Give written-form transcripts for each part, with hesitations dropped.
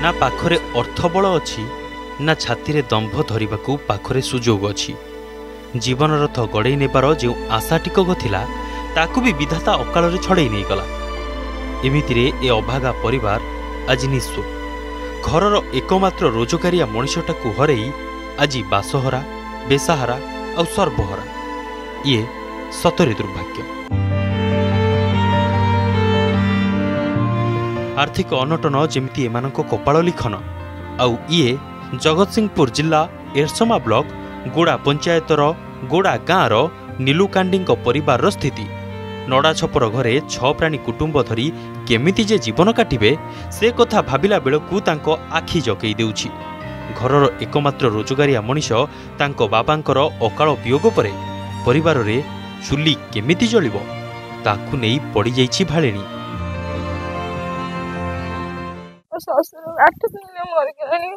ना पाखरे अर्थबल अच्छी ना छाती दंभ धरिबाकू पाखरे सुजोग अच्छी। जीवन रथ गड़े नेबार जो आशा टिकक थिला ताकू भी विधाता अकाल छड़े नहीं गला। एमितिरे ए अभागा परिवार आज निस्व घरर एकमात्र रोजगारिया मनिषटाकू हरई आज बासहरा बेसाहारा और सर्वहरा। ये सतरे दुर्भाग्य। आर्थिक अनटन जेमिति एमानक कपाल लिखन आउ ये जगतसिंहपुर जिला एरसमा ब्लॉक गोड़ा पंचायतर गोड़ा गाँवर नीलुकांडी परिवार स्थिति। नड़ा छपर घरे 6 प्राणी कुटुंब धरी केमिति जे जीवन काटिबे से कथा भाबिला बेलकू तांको आखि जकई देउछि। घरर एकमात्र रोजगारिया मनीष तांको बाबांकर अकाल वियोग परे परिवार रे चुली केमिति जलिबो ताकू नै पड़ी जाइछि भाळेनी। ससुर 8 दिन मर गए।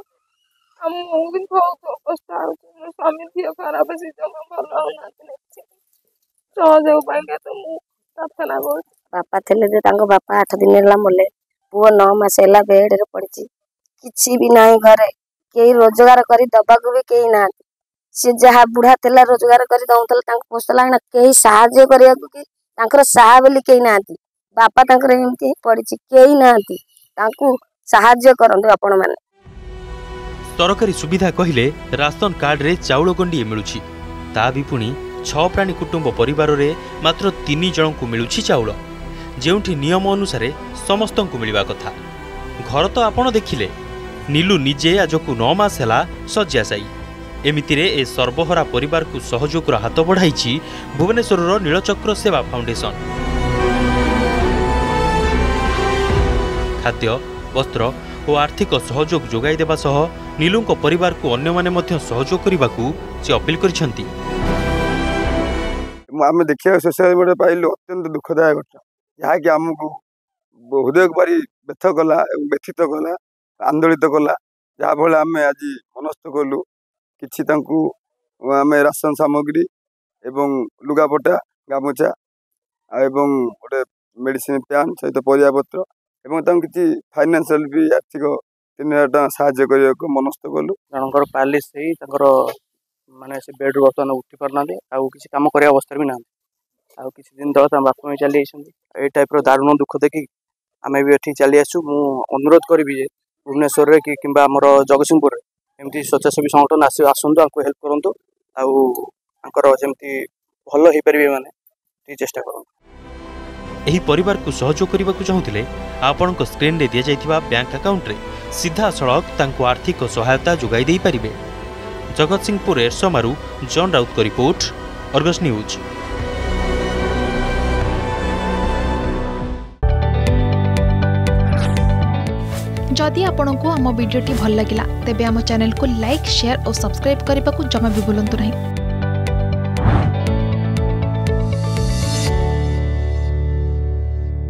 हम भी बहुत पछताउछु। स्वामी दियो खराब से जमा भलो नाथि सहयोग पाइके तो मु प्रार्थना कर। बापा थे जो बापा 8 दिन है मले पुओ 9 मास है बेड रे पड़ी किसी भी नहीं घरे कई रोजगार कर दबाक भी कई ना सी जहाँ बुढ़ा थे रोजगार कर दौला पोषला कई साहाଯ୍य कर साहा बोली कई ना बापा एमती पड़ी कई ना साहाଯ୍य करंतु आपण माने। सरकारी सुविधा कहले राशन कार्ड रे चाउल गंडी मिलुछि ता भी पुणी 6 प्राणी कुटुंब परिवार रे मात्र 3 जन को मिलुछि चाउल जेउठी नियम अनुसार समस्त को मिलवा कथा। घर तो आपण देखिले नीलू निजे आज को 9 मास हैला सज्जा जाई। एमितिरे ए सर्वहरा परिवार को सहयोग हाथ बढ़ाई भुवनेश्वर नीलचक्र सेवा फाउंडेशन। खाद्य वस्त्र और आर्थिक सहयोग जोगाई देबा सह नीलू परिवार को अन्य माने मध्य सहयोग करने को से अपील करिसेंती। आम देखिए सोशल मीडिया पाइलु अत्यंत दुखदायक घटना जहाँकि आमको हृदय बारी व्यथ कला व्यथित कला आंदोलित कला जहाँफल आम आज मनस्थ कलु कि आम राशन सामग्री एवं लुगापटा गामुचा एवं गोटे मेडिसिन प्यान सहित परियापत्र एवं किसी फाइनान्शियल भी आर्थिक 3000 टका साहाଯ୍य करने को मनस्थ कलु। जनकर पैरालिस माने से बेड बर्तमान उठी पारना किसी कम कर अवस्था भी ना किसी दिन तक बापा में चली ये टाइप दारुण दुख देखी आम भी ये चली आसु। मु अनुरोध करी भुवनेश्वर कि जगतसिंहपुर एमती स्वच्छासेवी संगठन आसतु हेल्प करूँ आमती भल हो पारे माने चेष्टा करूँ। एही परिवार को सहयोग करने को चाहूले आपण स्क्रीन रे दिया जाइथिबा बैंक अकाउंट रे सीधा सड़क तांको आर्थिक सहायता जोगाई दे पारिबे। जगतसिंहपुर एरसमारू जॉन राउत को रिपोर्ट, अर्गस न्यूज। जदि आपंक आम भिडी भल लगा तेब आम चैनल को लाइक शेयर और सब्सक्राइब करने को जमा भी भूलु नहीं।